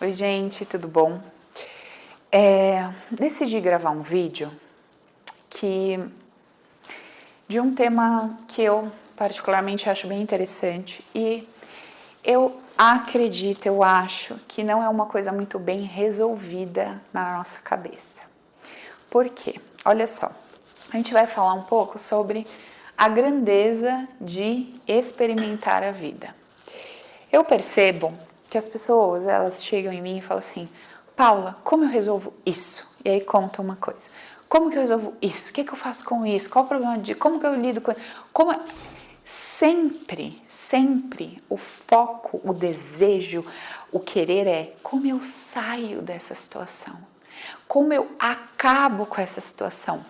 Oi, gente, tudo bom? Decidi gravar um vídeo de um tema que eu particularmente acho bem interessante e eu acredito, eu acho que não é uma coisa muito bem resolvida na nossa cabeça. Por quê? Olha só, a gente vai falar um pouco sobre a grandeza de experimentar a vida. Eu percebo que as pessoas, elas chegam em mim e falam assim: Paula, como eu resolvo isso? E aí conta uma coisa. Como que eu resolvo isso? O que eu faço com isso? Qual o problema de... Como que eu lido com... Como... Sempre o foco, o desejo, o querer é como eu saio dessa situação. Como eu acabo com essa situação.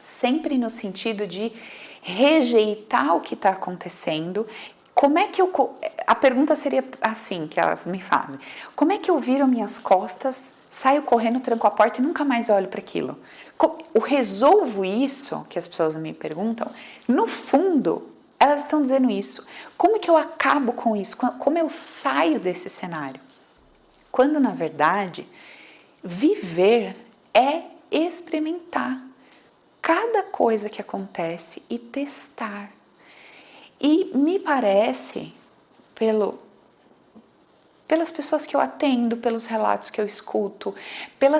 Sempre no sentido de rejeitar o que está acontecendo. Como é que eu... A pergunta seria assim, que elas me fazem. Como é que eu viro minhas costas, saio correndo, tranco a porta e nunca mais olho para aquilo? Eu resolvo isso, que as pessoas me perguntam, no fundo, elas estão dizendo isso. Como que eu acabo com isso? Como eu saio desse cenário? Quando, na verdade, viver é experimentar cada coisa que acontece e testar. E me parece, pelas pessoas que eu atendo, pelos relatos que eu escuto, pelo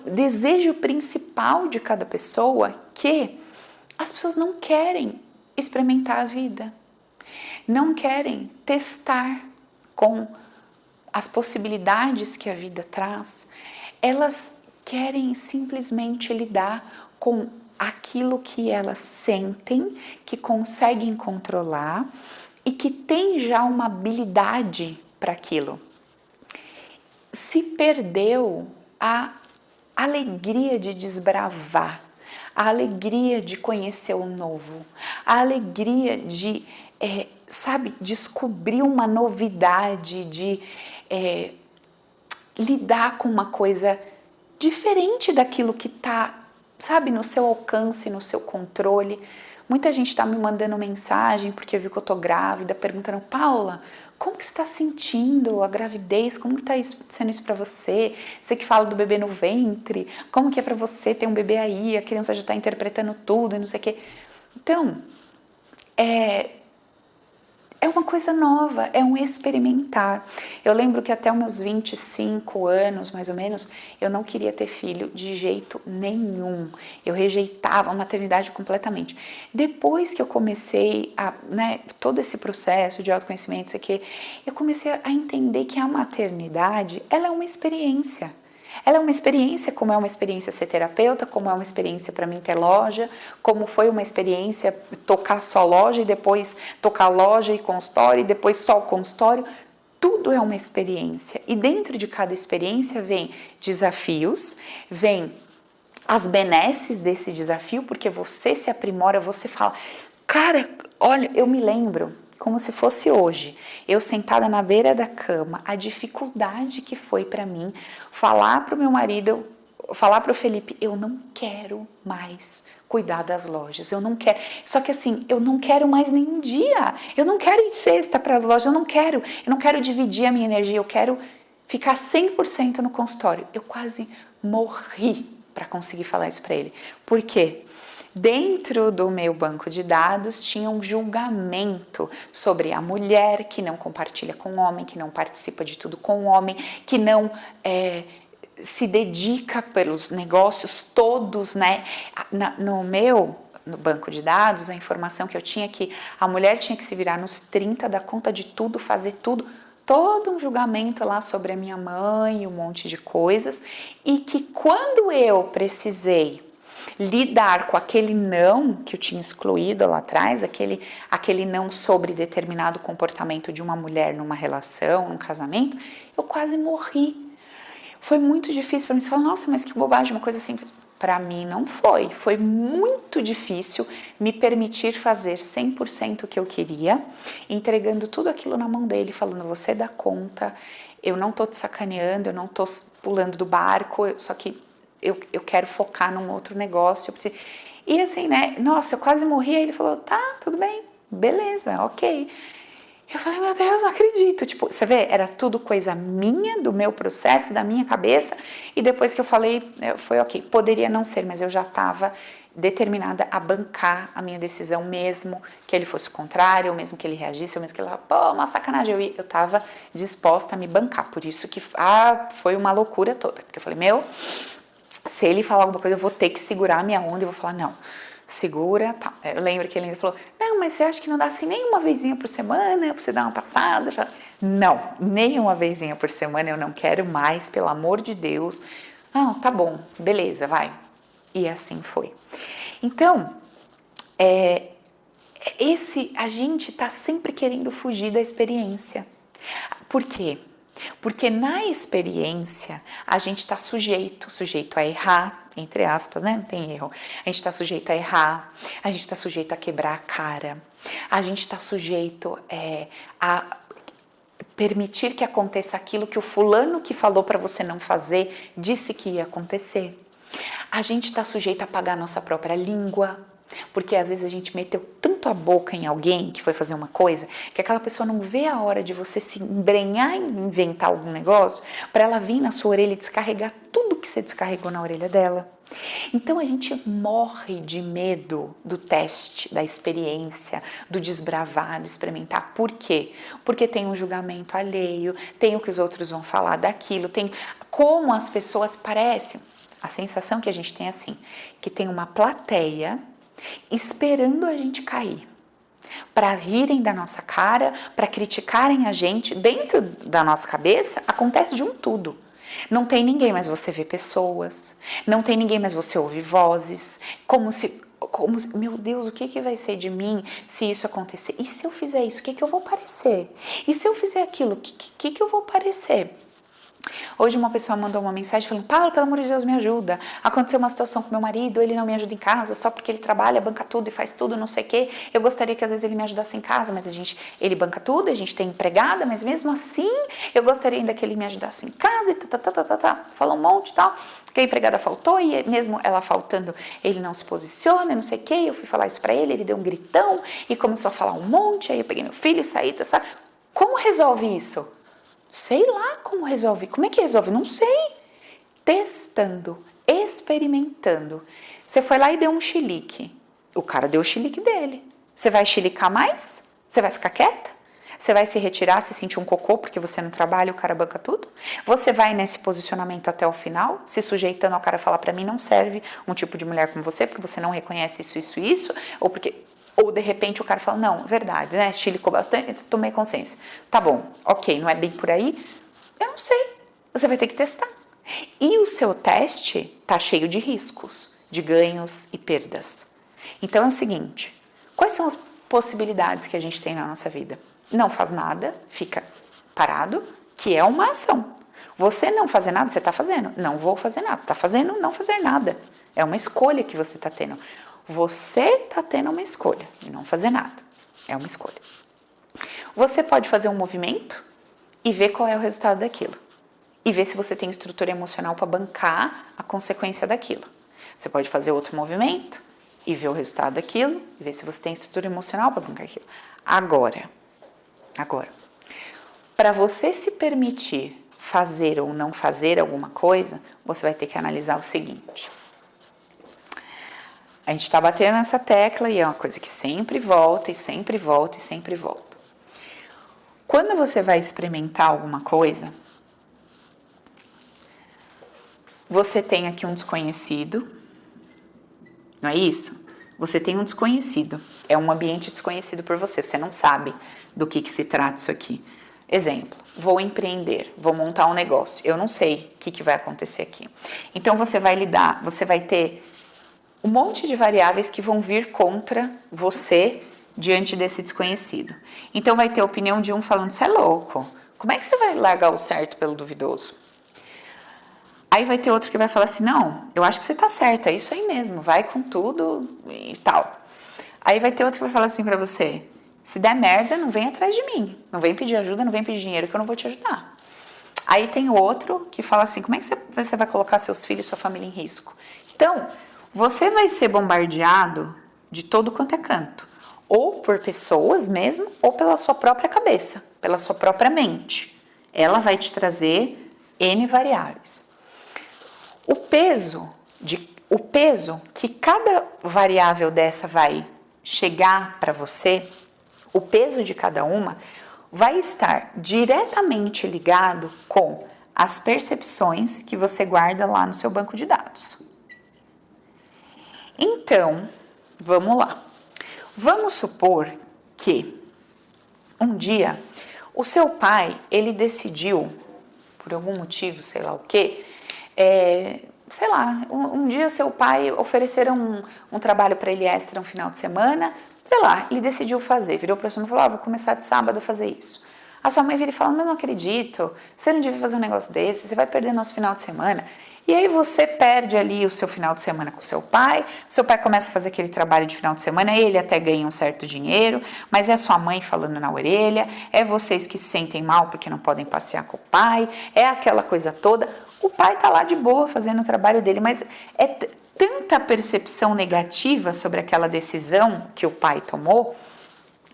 desejo principal de cada pessoa, que as pessoas não querem experimentar a vida, não querem testar com as possibilidades que a vida traz, elas querem simplesmente lidar com aquilo que elas sentem, que conseguem controlar e que tem já uma habilidade para aquilo. Se perdeu a alegria de desbravar, a alegria de conhecer o novo, a alegria de, descobrir uma novidade, de lidar com uma coisa diferente daquilo que está, no seu alcance, no seu controle. Muita gente está me mandando mensagem porque viu que eu tô grávida, perguntando: Paula, como que você está sentindo a gravidez? Como que está sendo isso para você? Você que fala do bebê no ventre, como que é para você ter um bebê aí? A criança já está interpretando tudo e não sei o quê. Então, é uma coisa nova, é um experimentar. Eu lembro que até os meus 25 anos, mais ou menos, eu não queria ter filho de jeito nenhum. Eu rejeitava a maternidade completamente. Depois que eu comecei todo esse processo de autoconhecimento, isso aqui, eu comecei a entender que a maternidade, ela é uma experiência. Ela é uma experiência, como é uma experiência ser terapeuta, como é uma experiência para mim ter loja, como foi uma experiência tocar só loja e depois tocar loja e consultório e depois só o consultório. Tudo é uma experiência e dentro de cada experiência vem desafios, vem as benesses desse desafio, porque você se aprimora, você fala, cara, olha, eu me lembro como se fosse hoje, eu sentada na beira da cama, a dificuldade que foi para mim falar para o meu marido, falar para o Felipe, eu não quero mais cuidar das lojas, eu não quero, só que assim, eu não quero mais nenhum dia, eu não quero ir sexta para as lojas, eu não quero dividir a minha energia, eu quero ficar 100% no consultório. Eu quase morri para conseguir falar isso para ele. Por quê? Dentro do meu banco de dados tinha um julgamento sobre a mulher que não compartilha com o homem, que não participa de tudo com o homem, que não se dedica pelos negócios todos, né? No banco de dados, a informação que eu tinha é que a mulher tinha que se virar nos 30, dar conta de tudo, fazer tudo, todo um julgamento lá sobre a minha mãe, um monte de coisas, e que quando eu precisei lidar com aquele não que eu tinha excluído lá atrás, aquele não sobre determinado comportamento de uma mulher numa relação, num casamento, eu quase morri. Foi muito difícil para mim. Você fala, nossa, mas que bobagem, uma coisa simples. Para mim não foi. Foi muito difícil me permitir fazer 100% o que eu queria, entregando tudo aquilo na mão dele, falando, você dá conta, eu não tô te sacaneando, eu não tô pulando do barco, só que eu quero focar num outro negócio. Eu preciso... E assim, né? Nossa, eu quase morri. Aí ele falou, tá, tudo bem, beleza, ok. Eu falei, meu Deus, não acredito. Tipo, você vê, era tudo coisa minha, do meu processo, da minha cabeça. E depois que eu falei, foi ok. Poderia não ser, mas eu já estava determinada a bancar a minha decisão, mesmo que ele fosse contrário, ou mesmo que ele reagisse, ou mesmo que ele falasse, pô, uma sacanagem. Eu estava disposta a me bancar. Por isso que foi uma loucura toda. Porque eu falei, se ele falar alguma coisa, eu vou ter que segurar a minha onda e vou falar, não. Segura, tá. Eu lembro que ele ainda falou, não, mas você acha que não dá assim nem uma vezinha por semana pra você dar uma passada? Eu falei, não, nem uma vezinha por semana eu não quero mais, pelo amor de Deus. Não, tá bom, beleza, vai. E assim foi. Então, a gente tá sempre querendo fugir da experiência. Por quê? Porque na experiência a gente está sujeito a errar, entre aspas, né? Não tem erro. A gente está sujeito a errar, a gente está sujeito a quebrar a cara, a gente está sujeito a permitir que aconteça aquilo que o fulano que falou para você não fazer disse que ia acontecer. A gente está sujeito a pagar a nossa própria língua, porque às vezes a gente meteu tanto a boca em alguém que foi fazer uma coisa, que aquela pessoa não vê a hora de você se embrenhar em inventar algum negócio, para ela vir na sua orelha e descarregar tudo que você descarregou na orelha dela. Então a gente morre de medo do teste, da experiência, do desbravar, do experimentar. Por quê? Porque tem um julgamento alheio, tem o que os outros vão falar daquilo, tem como as pessoas parecem. A sensação que a gente tem é assim, que tem uma plateia esperando a gente cair, para rirem da nossa cara, para criticarem a gente. Dentro da nossa cabeça acontece de um tudo. Não tem ninguém, mas você vê pessoas. Não tem ninguém, mas você ouve vozes. Como se meu Deus, o que vai ser de mim se isso acontecer? E se eu fizer isso, o que eu vou parecer? E se eu fizer aquilo, o que eu vou parecer? Hoje uma pessoa mandou uma mensagem falando, Paula, pelo amor de Deus, me ajuda. Aconteceu uma situação com meu marido, ele não me ajuda em casa, só porque ele trabalha, banca tudo e faz tudo, não sei o quê. Eu gostaria que às vezes ele me ajudasse em casa, mas ele banca tudo, a gente tem empregada, mas mesmo assim, eu gostaria ainda que ele me ajudasse em casa e falou um monte e tal. Que a empregada faltou e mesmo ela faltando, ele não se posiciona, não sei o quê. Eu fui falar isso pra ele deu um gritão e começou a falar um monte, aí eu peguei meu filho, saí, sabe? Como resolve isso? Sei lá como resolve. Como é que resolve? Não sei. Testando, experimentando. Você foi lá e deu um chilique. O cara deu o chilique dele. Você vai chilicar mais? Você vai ficar quieta? Você vai se retirar, se sentir um cocô porque você não trabalha e o cara banca tudo? Você vai nesse posicionamento até o final, se sujeitando ao cara falar pra mim não serve um tipo de mulher como você, porque você não reconhece isso, ou de repente o cara fala, não, verdade, né, chilicou bastante, tomei consciência. Tá bom, ok, não é bem por aí? Eu não sei, você vai ter que testar. E o seu teste tá cheio de riscos, de ganhos e perdas. Então é o seguinte, quais são as possibilidades que a gente tem na nossa vida? Não faz nada, fica parado, que é uma ação. Você não fazer nada, você está fazendo. Não vou fazer nada, você está fazendo não fazer nada. É uma escolha que você está tendo. Você está tendo uma escolha de não fazer nada. É uma escolha. Você pode fazer um movimento e ver qual é o resultado daquilo. E ver se você tem estrutura emocional para bancar a consequência daquilo. Você pode fazer outro movimento e ver o resultado daquilo e ver se você tem estrutura emocional para bancar aquilo. Agora, para você se permitir fazer ou não fazer alguma coisa, você vai ter que analisar o seguinte. A gente está batendo nessa tecla e é uma coisa que sempre volta e sempre volta e sempre volta. Quando você vai experimentar alguma coisa, você tem aqui um desconhecido, não é isso? Você tem um desconhecido, é um ambiente desconhecido por você, você não sabe do que se trata isso aqui. Exemplo, vou empreender, vou montar um negócio, eu não sei o que vai acontecer aqui. Então você vai ter um monte de variáveis que vão vir contra você diante desse desconhecido. Então vai ter a opinião de um falando, você é louco, como é que você vai largar o certo pelo duvidoso? Aí vai ter outro que vai falar assim, não, eu acho que você tá certo, é isso aí mesmo, vai com tudo e tal. Aí vai ter outro que vai falar assim pra você, se der merda, não vem atrás de mim, não vem pedir ajuda, não vem pedir dinheiro que eu não vou te ajudar. Aí tem outro que fala assim, como é que você vai colocar seus filhos e sua família em risco? Então, você vai ser bombardeado de todo quanto é canto. ou por pessoas mesmo, ou pela sua própria cabeça, pela sua própria mente. Ela vai te trazer N variáveis. O peso que cada variável dessa vai chegar para você, o peso de cada uma, vai estar diretamente ligado com as percepções que você guarda lá no seu banco de dados. Então, vamos lá. Vamos supor que um dia o seu pai, ele decidiu, por algum motivo, sei lá o quê, sei lá, um dia seu pai ofereceram um trabalho para ele extra no final de semana, sei lá, ele decidiu fazer, virou para sua mãe e falou, vou começar de sábado a fazer isso. A sua mãe vira e fala, mas não acredito, você não devia fazer um negócio desse, você vai perder nosso final de semana. E aí você perde ali o seu final de semana com seu pai começa a fazer aquele trabalho de final de semana, ele até ganha um certo dinheiro, mas é sua mãe falando na orelha, é vocês que se sentem mal porque não podem passear com o pai, é aquela coisa toda. O pai tá lá de boa fazendo o trabalho dele, mas é tanta percepção negativa sobre aquela decisão que o pai tomou,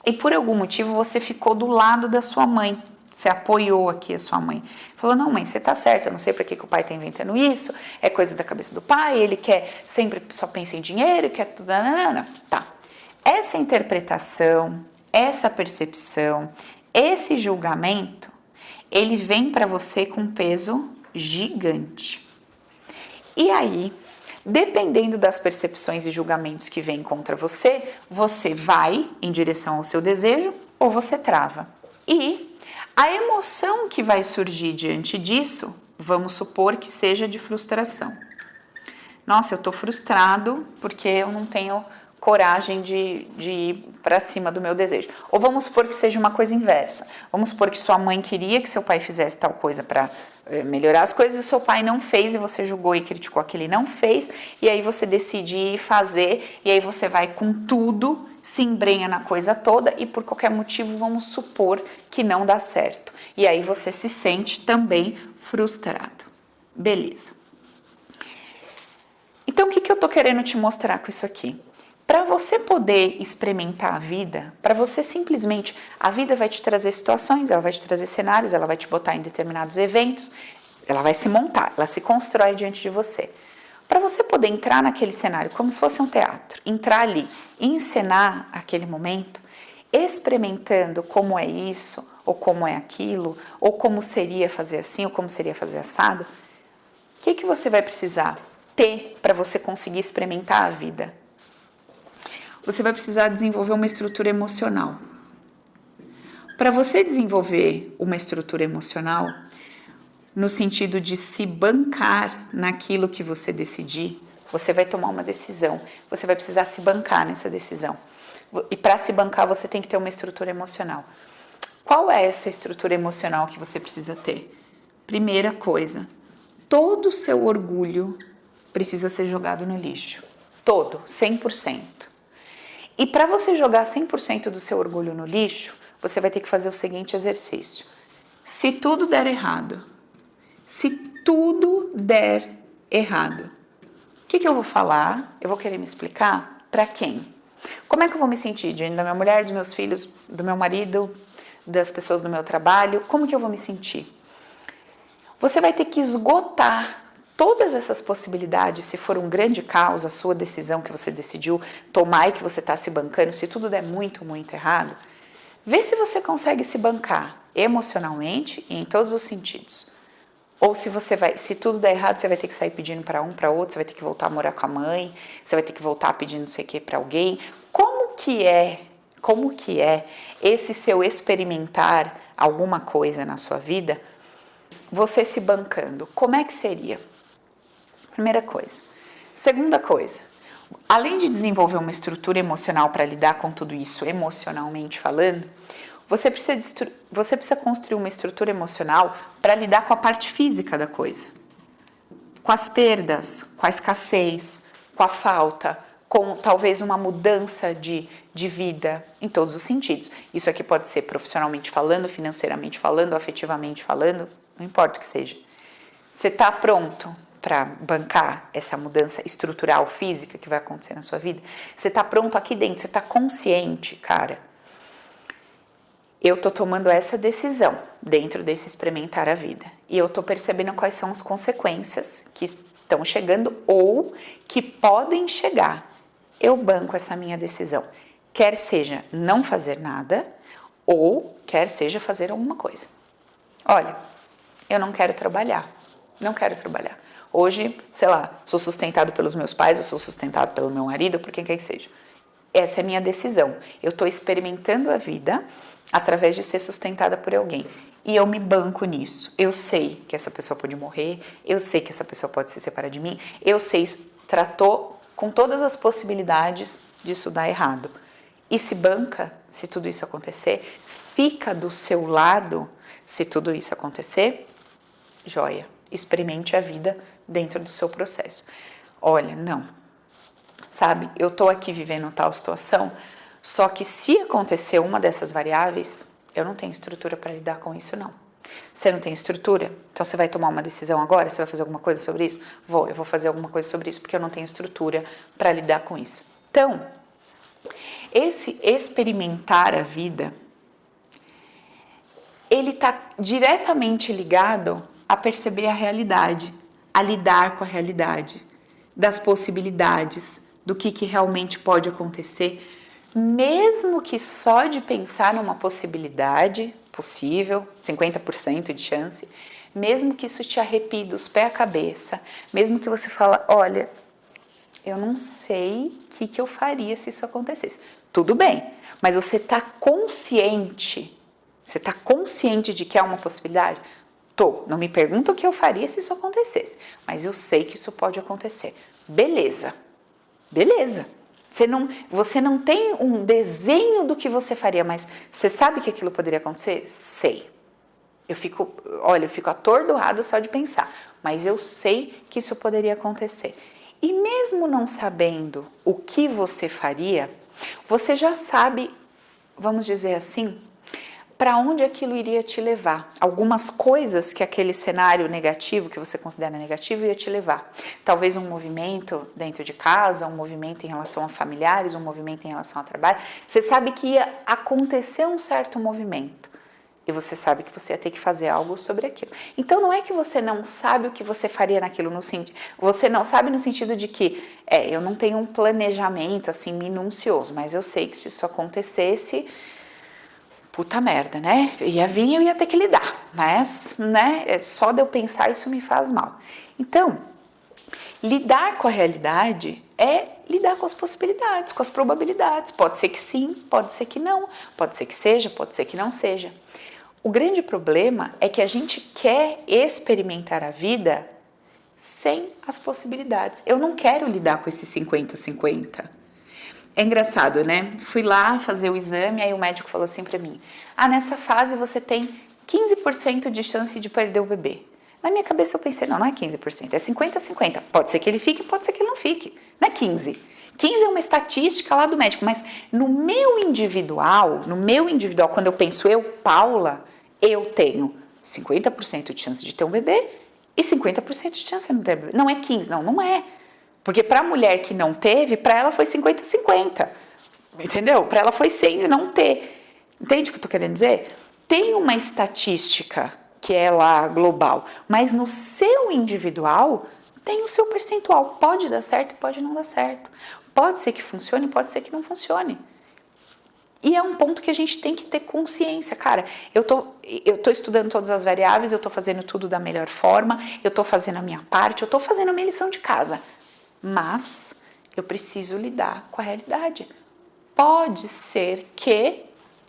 e por algum motivo você ficou do lado da sua mãe. Você apoiou aqui a sua mãe. Falou, não mãe, você tá certa, eu não sei para que o pai tá inventando isso, é coisa da cabeça do pai, ele quer, sempre só pensa em dinheiro, quer tudo, não. Tá. Essa interpretação, essa percepção, esse julgamento, ele vem para você com um peso gigante. E aí, dependendo das percepções e julgamentos que vêm contra você, você vai em direção ao seu desejo ou você trava. E a emoção que vai surgir diante disso, vamos supor que seja de frustração. Nossa, eu tô frustrado porque eu não tenho coragem de ir para cima do meu desejo. Ou vamos supor que seja uma coisa inversa. Vamos supor que sua mãe queria que seu pai fizesse tal coisa para melhorar as coisas e seu pai não fez e você julgou e criticou que ele não fez, e aí você decide ir fazer e aí você vai com tudo, se embrenha na coisa toda e por qualquer motivo vamos supor que não dá certo. E aí você se sente também frustrado. Beleza. Então o que eu tô querendo te mostrar com isso aqui? Para você poder experimentar a vida, para você simplesmente, a vida vai te trazer situações, ela vai te trazer cenários, ela vai te botar em determinados eventos, ela vai se montar, ela se constrói diante de você. Para você poder entrar naquele cenário como se fosse um teatro, entrar ali, encenar aquele momento, experimentando como é isso, ou como é aquilo, ou como seria fazer assim, ou como seria fazer assado, o que você vai precisar ter para você conseguir experimentar a vida? Você vai precisar desenvolver uma estrutura emocional. Para você desenvolver uma estrutura emocional, no sentido de se bancar naquilo que você decidir, você vai tomar uma decisão, você vai precisar se bancar nessa decisão. E para se bancar, você tem que ter uma estrutura emocional. Qual é essa estrutura emocional que você precisa ter? Primeira coisa, todo o seu orgulho precisa ser jogado no lixo. Todo, 100%. E para você jogar 100% do seu orgulho no lixo, você vai ter que fazer o seguinte exercício. Se tudo der errado, o que eu vou falar? Eu vou querer me explicar para quem? Como é que eu vou me sentir? Diante da minha mulher, dos meus filhos, do meu marido, das pessoas do meu trabalho? Como que eu vou me sentir? Você vai ter que esgotar todas essas possibilidades, se for um grande caos, a sua decisão que você decidiu tomar e que você está se bancando, se tudo der muito, muito errado, vê se você consegue se bancar emocionalmente e em todos os sentidos. Ou se tudo der errado, você vai ter que sair pedindo para um, para outro, você vai ter que voltar a morar com a mãe, você vai ter que voltar pedindo não sei o que para alguém. Como que é esse seu experimentar alguma coisa na sua vida, você se bancando? Como é que seria? Primeira coisa. Segunda coisa, além de desenvolver uma estrutura emocional para lidar com tudo isso, emocionalmente falando, você precisa construir uma estrutura emocional para lidar com a parte física da coisa. Com as perdas, com a escassez, com a falta, com talvez uma mudança de vida em todos os sentidos. Isso aqui pode ser profissionalmente falando, financeiramente falando, afetivamente falando, não importa o que seja. Você está pronto para bancar essa mudança estrutural, física que vai acontecer na sua vida? Você tá pronto aqui dentro? Você tá consciente, cara? Eu tô tomando essa decisão dentro desse experimentar a vida. E eu tô percebendo quais são as consequências que estão chegando ou que podem chegar. Eu banco essa minha decisão. Quer seja não fazer nada ou quer seja fazer alguma coisa. Olha, eu não quero trabalhar. Não quero trabalhar. Hoje, sei lá, sou sustentado pelos meus pais, eu sou sustentado pelo meu marido, por quem quer que seja. Essa é a minha decisão. Eu tô experimentando a vida através de ser sustentada por alguém. E eu me banco nisso. Eu sei que essa pessoa pode morrer, eu sei que essa pessoa pode se separar de mim, eu sei, tratou com todas as possibilidades disso dar errado. E se banca, se tudo isso acontecer, fica do seu lado, se tudo isso acontecer, joia. Experimente a vida dentro do seu processo. Olha, não. Sabe, eu tô aqui vivendo tal situação, só que se acontecer uma dessas variáveis, eu não tenho estrutura para lidar com isso, não. Você não tem estrutura? Então você vai tomar uma decisão agora? Você vai fazer alguma coisa sobre isso? Eu vou fazer alguma coisa sobre isso, porque eu não tenho estrutura para lidar com isso. Então, esse experimentar a vida, ele está diretamente ligado a perceber a realidade, a lidar com a realidade, das possibilidades, do que realmente pode acontecer, mesmo que só de pensar numa possibilidade possível, 50% de chance, mesmo que isso te arrepie dos pés à cabeça, mesmo que você fala, olha, eu não sei o que eu faria se isso acontecesse. Tudo bem, mas você está consciente de que é uma possibilidade? Não me pergunta o que eu faria se isso acontecesse, mas eu sei que isso pode acontecer. Beleza. Você não tem um desenho do que você faria, mas você sabe que aquilo poderia acontecer? Sei. Eu fico atordoada só de pensar, mas eu sei que isso poderia acontecer. E mesmo não sabendo o que você faria, você já sabe, vamos dizer assim, para onde aquilo iria te levar. Algumas coisas que aquele cenário negativo, que você considera negativo, ia te levar. Talvez um movimento dentro de casa, um movimento em relação a familiares, um movimento em relação ao trabalho. Você sabe que ia acontecer um certo movimento. E você sabe que você ia ter que fazer algo sobre aquilo. Então, não é que você não sabe o que você faria naquilo, você não sabe no sentido de que, eu não tenho um planejamento assim minucioso, mas eu sei que se isso acontecesse, puta merda, né? Ia vir e eu ia ter que lidar, mas, né, só de eu pensar isso me faz mal. Então, lidar com a realidade é lidar com as possibilidades, com as probabilidades. Pode ser que sim, pode ser que não, pode ser que seja, pode ser que não seja. O grande problema é que a gente quer experimentar a vida sem as possibilidades. Eu não quero lidar com esse 50-50. É engraçado, né? Fui lá fazer o exame, aí o médico falou assim pra mim, nessa fase você tem 15% de chance de perder o bebê. Na minha cabeça eu pensei, não é 15%, é 50-50. Pode ser que ele fique, pode ser que ele não fique. Não é 15%. 15 é uma estatística lá do médico, mas no meu individual, quando eu penso eu, Paula, eu tenho 50% de chance de ter um bebê e 50% de chance de não ter bebê. Não é 15, não é. Porque para a mulher que não teve, para ela foi 50-50, entendeu? Para ela foi 100 de não ter. Entende o que eu estou querendo dizer? Tem uma estatística que é lá global, mas no seu individual tem o seu percentual. Pode dar certo e pode não dar certo. Pode ser que funcione, pode ser que não funcione. E é um ponto que a gente tem que ter consciência, cara. Eu tô estudando todas as variáveis, eu tô fazendo tudo da melhor forma, eu tô fazendo a minha parte, eu tô fazendo a minha lição de casa. Mas eu preciso lidar com a realidade. Pode ser que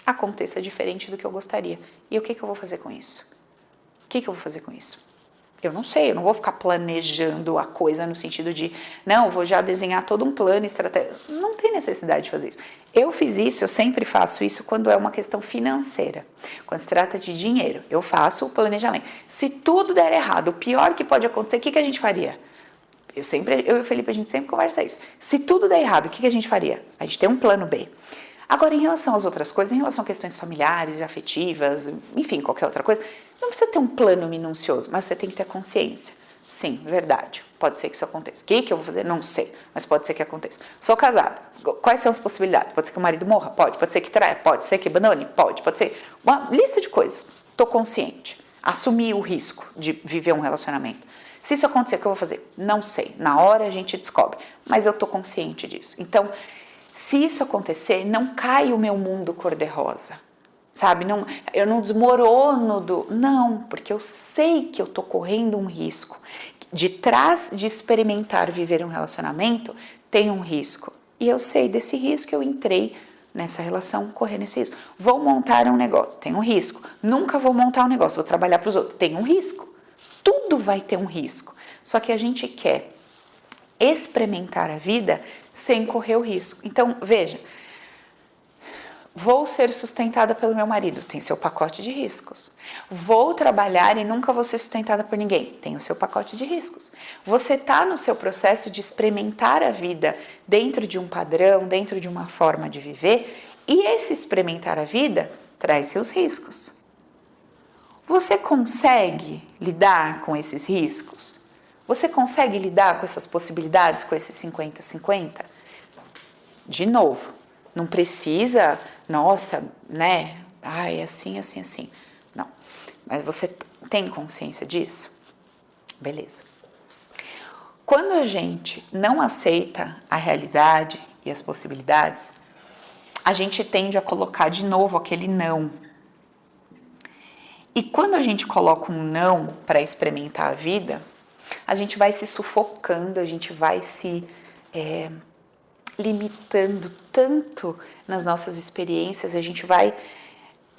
aconteça diferente do que eu gostaria. E o que eu vou fazer com isso? O que eu vou fazer com isso? Eu não sei, eu não vou ficar planejando a coisa no sentido de, não, vou já desenhar todo um plano estratégico. Não tem necessidade de fazer isso. Eu fiz isso, eu sempre faço isso quando é uma questão financeira. Quando se trata de dinheiro, eu faço o planejamento. Se tudo der errado, o pior que pode acontecer, o que a gente faria? Eu e o Felipe, a gente sempre conversa isso. Se tudo der errado, o que a gente faria? A gente tem um plano B. Agora, em relação às outras coisas, em relação a questões familiares, afetivas, enfim, qualquer outra coisa, não precisa ter um plano minucioso, mas você tem que ter consciência. Sim, verdade. Pode ser que isso aconteça. O que eu vou fazer? Não sei, mas pode ser que aconteça. Sou casada. Quais são as possibilidades? Pode ser que o marido morra? Pode. Pode ser que traia? Pode ser que abandone? Pode. Pode ser uma lista de coisas. Estou consciente. Assumir o risco de viver um relacionamento. Se isso acontecer, o que eu vou fazer? Não sei. Na hora a gente descobre. Mas eu estou consciente disso. Então, se isso acontecer, não cai o meu mundo cor-de-rosa. Sabe? Não, eu não desmorono do... Não, porque eu sei que eu estou correndo um risco. De trás de experimentar viver um relacionamento, tem um risco. E eu sei desse risco, eu entrei nessa relação, correndo esse risco. Vou montar um negócio, tem um risco. Nunca vou montar um negócio, vou trabalhar para os outros, tem um risco. Tudo vai ter um risco. Só que a gente quer experimentar a vida sem correr o risco. Então, veja, vou ser sustentada pelo meu marido, tem seu pacote de riscos. Vou trabalhar e nunca vou ser sustentada por ninguém, tem o seu pacote de riscos. Você está no seu processo de experimentar a vida dentro de um padrão, dentro de uma forma de viver, e esse experimentar a vida traz seus riscos. Você consegue lidar com esses riscos? Você consegue lidar com essas possibilidades, com esses 50-50? De novo, não precisa, nossa, né? Ai, assim, assim, assim. Não. Mas você tem consciência disso? Beleza. Quando a gente não aceita a realidade e as possibilidades, a gente tende a colocar de novo aquele não. E quando a gente coloca um não para experimentar a vida, a gente vai se sufocando, a gente vai se limitando tanto nas nossas experiências, a gente vai...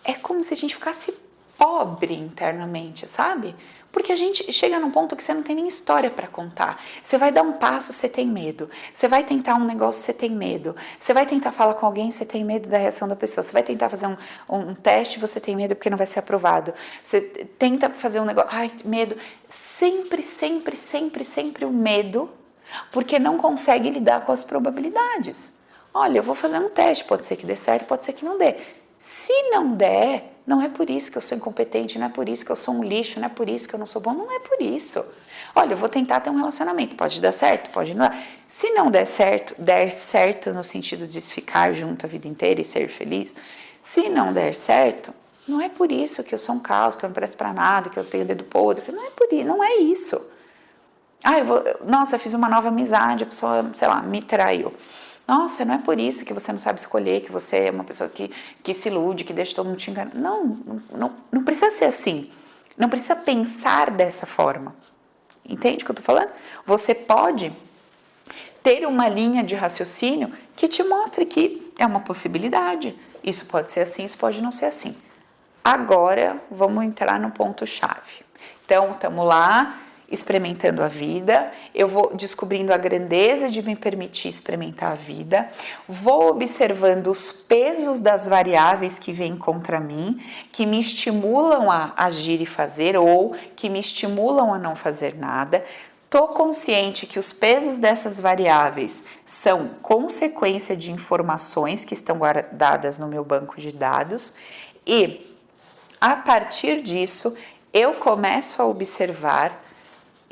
É como se a gente ficasse pobre internamente, sabe? Porque a gente chega num ponto que você não tem nem história para contar. Você vai dar um passo, você tem medo. Você vai tentar um negócio, você tem medo. Você vai tentar falar com alguém, você tem medo da reação da pessoa. Você vai tentar fazer um teste, você tem medo porque não vai ser aprovado. Você tenta fazer um negócio, ai, medo. Sempre, sempre, sempre, sempre o medo, porque não consegue lidar com as probabilidades. Olha, eu vou fazer um teste, pode ser que dê certo, pode ser que não dê. Se não der, não é por isso que eu sou incompetente, não é por isso que eu sou um lixo, não é por isso que eu não sou bom, não é por isso. Olha, eu vou tentar ter um relacionamento, pode dar certo, pode não dar. Se não der certo no sentido de ficar junto a vida inteira e ser feliz, se não der certo, não é por isso que eu sou um caos, que eu não presto pra nada, que eu tenho dedo podre, não é por isso, não é isso. Ah, nossa, eu fiz uma nova amizade, a pessoa, sei lá, me traiu. Nossa, não é por isso que você não sabe escolher, que você é uma pessoa que se ilude, que deixa todo mundo te enganar. Não precisa ser assim. Não precisa pensar dessa forma. Entende o que eu tô falando? Você pode ter uma linha de raciocínio que te mostre que é uma possibilidade. Isso pode ser assim, isso pode não ser assim. Agora, vamos entrar no ponto-chave. Então, estamos lá, experimentando a vida, eu vou descobrindo a grandeza de me permitir experimentar a vida, vou observando os pesos das variáveis que vêm contra mim, que me estimulam a agir e fazer ou que me estimulam a não fazer nada. Estou consciente que os pesos dessas variáveis são consequência de informações que estão guardadas no meu banco de dados e, a partir disso, eu começo a observar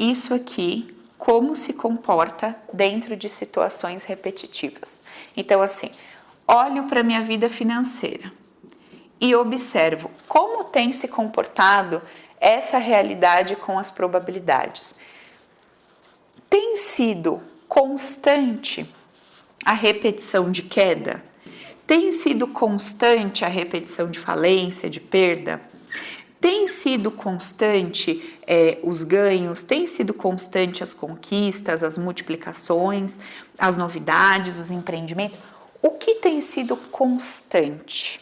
isso aqui, como se comporta dentro de situações repetitivas. Então, assim, olho para a minha vida financeira e observo como tem se comportado essa realidade com as probabilidades. Tem sido constante a repetição de queda? Tem sido constante a repetição de falência, de perda? Tem sido constante os ganhos, tem sido constante as conquistas, as multiplicações, as novidades, os empreendimentos? O que tem sido constante?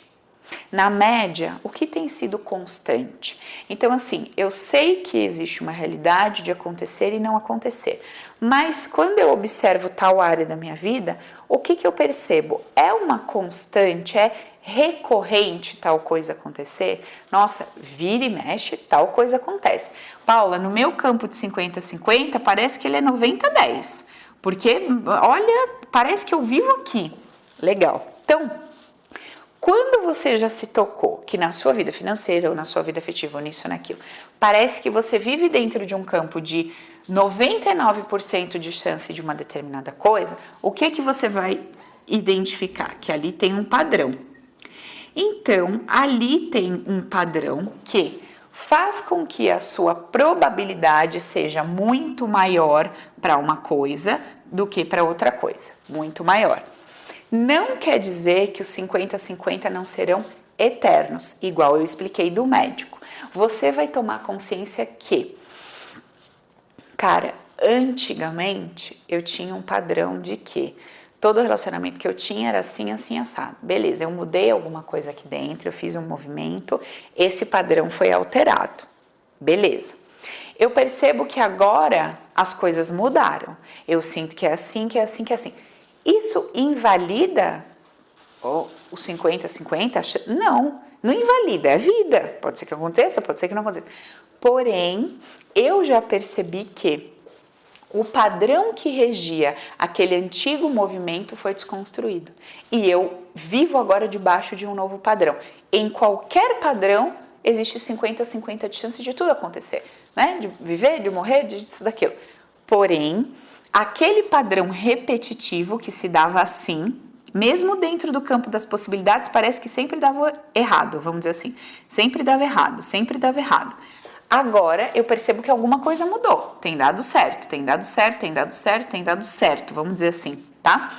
Na média, o que tem sido constante? Então, assim, eu sei que existe uma realidade de acontecer e não acontecer, mas quando eu observo tal área da minha vida, o que eu percebo? É uma constante, é recorrente tal coisa acontecer? Nossa, vira e mexe, tal coisa acontece. Paula, no meu campo de 50-50, parece que ele é 90-10, porque, olha, parece que eu vivo aqui. Legal. Então, quando você já se tocou que na sua vida financeira ou na sua vida afetiva ou nisso ou naquilo, parece que você vive dentro de um campo de 99% de chance de uma determinada coisa, o que que você vai identificar? Que ali tem um padrão. Então, ali tem um padrão que faz com que a sua probabilidade seja muito maior para uma coisa do que para outra coisa, muito maior. Não quer dizer que os 50-50 não serão eternos, igual eu expliquei do médico. Você vai tomar consciência que, cara, antigamente eu tinha um padrão de que todo relacionamento que eu tinha era assim, assim, assado. Beleza, eu mudei alguma coisa aqui dentro, eu fiz um movimento, esse padrão foi alterado. Beleza. Eu percebo que agora as coisas mudaram. Eu sinto que é assim, que é assim, que é assim. Isso invalida o 50-50? Não, não invalida, é vida. Pode ser que aconteça, pode ser que não aconteça. Porém, eu já percebi que o padrão que regia aquele antigo movimento foi desconstruído. E eu vivo agora debaixo de um novo padrão. Em qualquer padrão, existe 50-50 de chance de tudo acontecer, né? De viver, de morrer, disso, daquilo. Porém, aquele padrão repetitivo que se dava assim, mesmo dentro do campo das possibilidades, parece que sempre dava errado, vamos dizer assim. Sempre dava errado, sempre dava errado. Agora eu percebo que alguma coisa mudou. Tem dado certo, tem dado certo, tem dado certo, tem dado certo, vamos dizer assim, tá?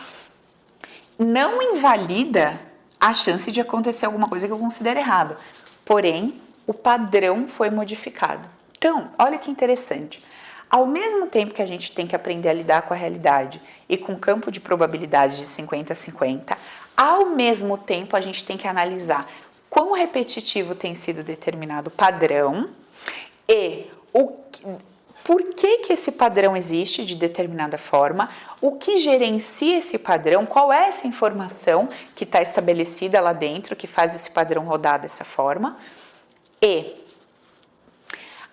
Não invalida a chance de acontecer alguma coisa que eu considero errado. Porém, o padrão foi modificado. Então, olha que interessante. Ao mesmo tempo que a gente tem que aprender a lidar com a realidade e com o campo de probabilidade de 50-50, ao mesmo tempo a gente tem que analisar quão repetitivo tem sido determinado padrão e por que esse padrão existe de determinada forma, o que gerencia esse padrão, qual é essa informação que está estabelecida lá dentro, que faz esse padrão rodar dessa forma, e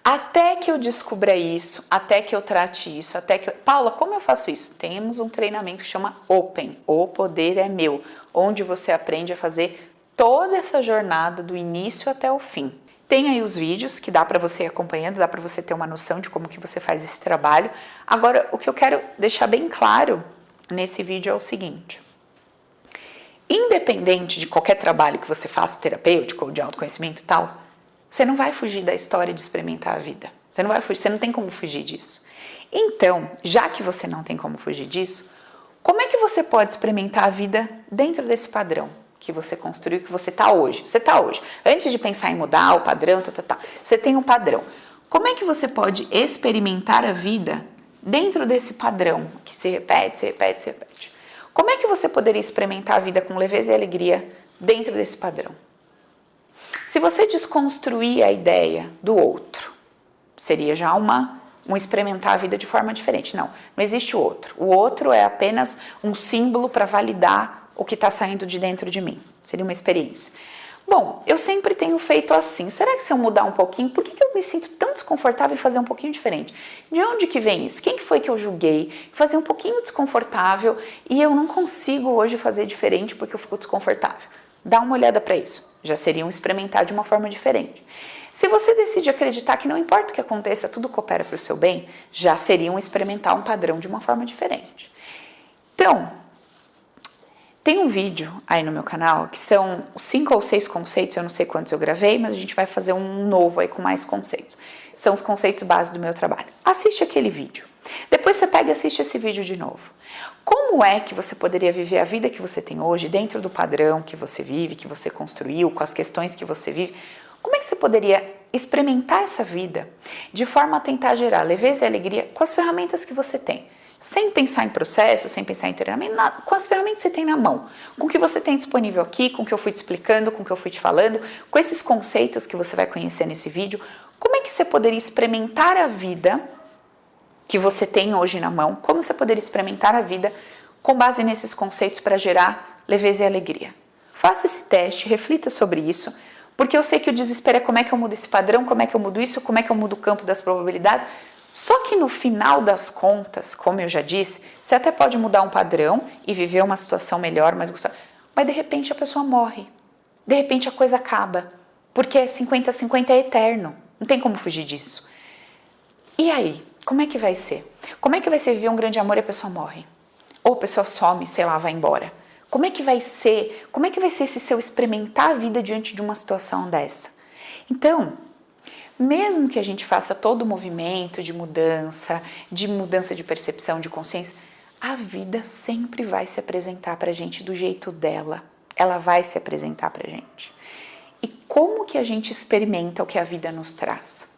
até que eu descubra isso, até que eu trate isso, Paula, como eu faço isso? Temos um treinamento que chama Open, O Poder é Meu, onde você aprende a fazer toda essa jornada do início até o fim. Tem aí os vídeos que dá para você ir acompanhando, dá para você ter uma noção de como que você faz esse trabalho. Agora, o que eu quero deixar bem claro nesse vídeo é o seguinte. Independente de qualquer trabalho que você faça, terapêutico ou de autoconhecimento e tal, você não vai fugir da história de experimentar a vida. Você não vai fugir, você não tem como fugir disso. Então, já que você não tem como fugir disso, como é que você pode experimentar a vida dentro desse padrão que você construiu, que você está hoje? Você está hoje. Antes de pensar em mudar o padrão, você tem um padrão. Como é que você pode experimentar a vida dentro desse padrão que se repete, se repete, se repete? Como é que você poderia experimentar a vida com leveza e alegria dentro desse padrão? Se você desconstruir a ideia do outro, seria já um experimentar a vida de forma diferente. Não existe o outro. O outro é apenas um símbolo para validar o que está saindo de dentro de mim. Seria uma experiência. Bom, eu sempre tenho feito assim. Será que se eu mudar um pouquinho, por que eu me sinto tão desconfortável em fazer um pouquinho diferente? De onde que vem isso? Quem que foi que eu julguei? Fazer um pouquinho desconfortável e eu não consigo hoje fazer diferente porque eu fico desconfortável. Dá uma olhada para isso. Já seria um experimentar de uma forma diferente. Se você decide acreditar que não importa o que aconteça, tudo coopera para o seu bem, já seria um experimentar um padrão de uma forma diferente. Então, tem um vídeo aí no meu canal que são 5 ou 6 conceitos, eu não sei quantos eu gravei, mas a gente vai fazer um novo aí com mais conceitos. São os conceitos base do meu trabalho. Assiste aquele vídeo. Depois você pega e assiste esse vídeo de novo. Como é que você poderia viver a vida que você tem hoje, dentro do padrão que você vive, que você construiu, com as questões que você vive? Como é que você poderia experimentar essa vida de forma a tentar gerar leveza e alegria com as ferramentas que você tem? Sem pensar em processo, sem pensar em treinamento, com as ferramentas que você tem na mão, com o que você tem disponível aqui, com o que eu fui te explicando, com o que eu fui te falando, com esses conceitos que você vai conhecer nesse vídeo, como é que você poderia experimentar a vida que você tem hoje na mão, como você poderia experimentar a vida com base nesses conceitos para gerar leveza e alegria? Faça esse teste, reflita sobre isso, porque eu sei que o desespero é como é que eu mudo esse padrão, como é que eu mudo isso, como é que eu mudo o campo das probabilidades. Só que no final das contas, como eu já disse, você até pode mudar um padrão e viver uma situação melhor, mais gostosa, mas de repente a pessoa morre, de repente a coisa acaba, porque 50-50 é eterno, não tem como fugir disso. E aí, Como é que vai ser? Como é que vai ser viver um grande amor e a pessoa morre? Ou a pessoa some, sei lá, vai embora? Como é que vai ser? Como é que vai ser esse seu experimentar a vida diante de uma situação dessa? Então, mesmo que a gente faça todo o movimento de mudança de percepção, de consciência, a vida sempre vai se apresentar pra gente do jeito dela. Ela vai se apresentar pra gente. E como que a gente experimenta o que a vida nos traz?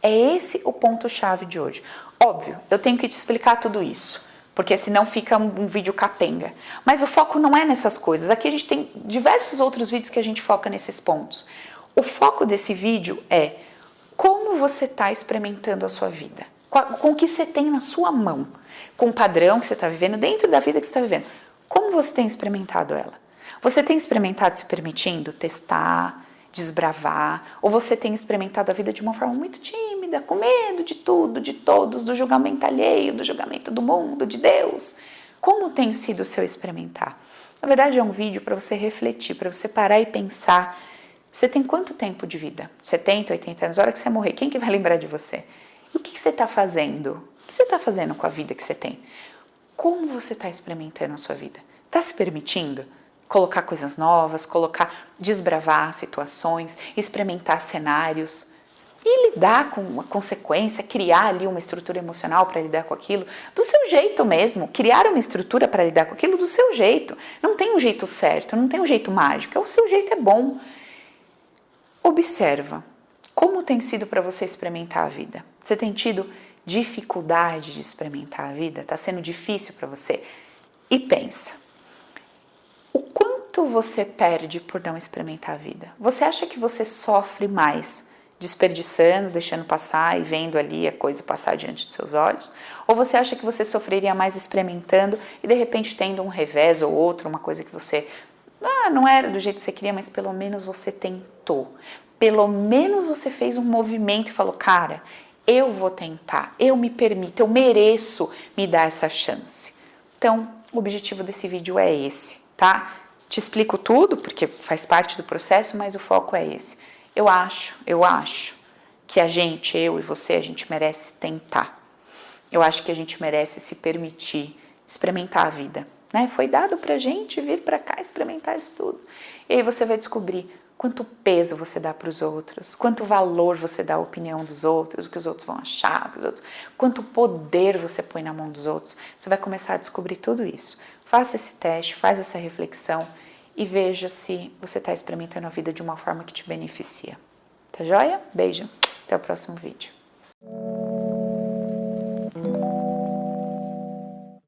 É esse o ponto-chave de hoje. Óbvio, eu tenho que te explicar tudo isso, porque senão fica um vídeo capenga. Mas o foco não é nessas coisas. Aqui a gente tem diversos outros vídeos que a gente foca nesses pontos. O foco desse vídeo é como você está experimentando a sua vida, com o que você tem na sua mão, com o padrão que você está vivendo, dentro da vida que você está vivendo. Como você tem experimentado ela? Você tem experimentado se permitindo testar, desbravar, ou você tem experimentado a vida de uma forma muito tímida, com medo de tudo, de todos, do julgamento alheio, do julgamento do mundo, de Deus? Como tem sido o seu experimentar? Na verdade, é um vídeo para você refletir, para você parar e pensar. Você tem quanto tempo de vida? 70, 80 anos? A hora que você morrer, quem que vai lembrar de você? E o que você está fazendo? O que você está fazendo com a vida que você tem? Como você está experimentando a sua vida? Está se permitindo colocar coisas novas, desbravar situações, experimentar cenários e lidar com a consequência, criar ali uma estrutura emocional para lidar com aquilo do seu jeito mesmo, criar uma estrutura para lidar com aquilo do seu jeito. Não tem um jeito certo, não tem um jeito mágico, o seu jeito é bom. Observa como tem sido para você experimentar a vida. Você tem tido dificuldade de experimentar a vida? Está sendo difícil para você? E pensa, o quanto você perde por não experimentar a vida? Você acha que você sofre mais desperdiçando, deixando passar e vendo ali a coisa passar diante de seus olhos? Ou você acha que você sofreria mais experimentando e de repente tendo um revés ou outro, uma coisa que você não era do jeito que você queria, mas pelo menos você tentou. Pelo menos você fez um movimento e falou, cara, eu vou tentar, eu me permito, eu mereço me dar essa chance. Então, o objetivo desse vídeo é esse, tá? Te explico tudo, porque faz parte do processo, mas o foco é esse. Eu acho que a gente, eu e você, a gente merece tentar. Eu acho que a gente merece se permitir experimentar a vida. Né? Foi dado pra gente vir pra cá experimentar isso tudo. E aí você vai descobrir quanto peso você dá para os outros, quanto valor você dá à opinião dos outros, o que os outros vão achar, quanto poder você põe na mão dos outros. Você vai começar a descobrir tudo isso. Faça esse teste, faz essa reflexão e veja se você está experimentando a vida de uma forma que te beneficia. Tá joia? Beijo, até o próximo vídeo.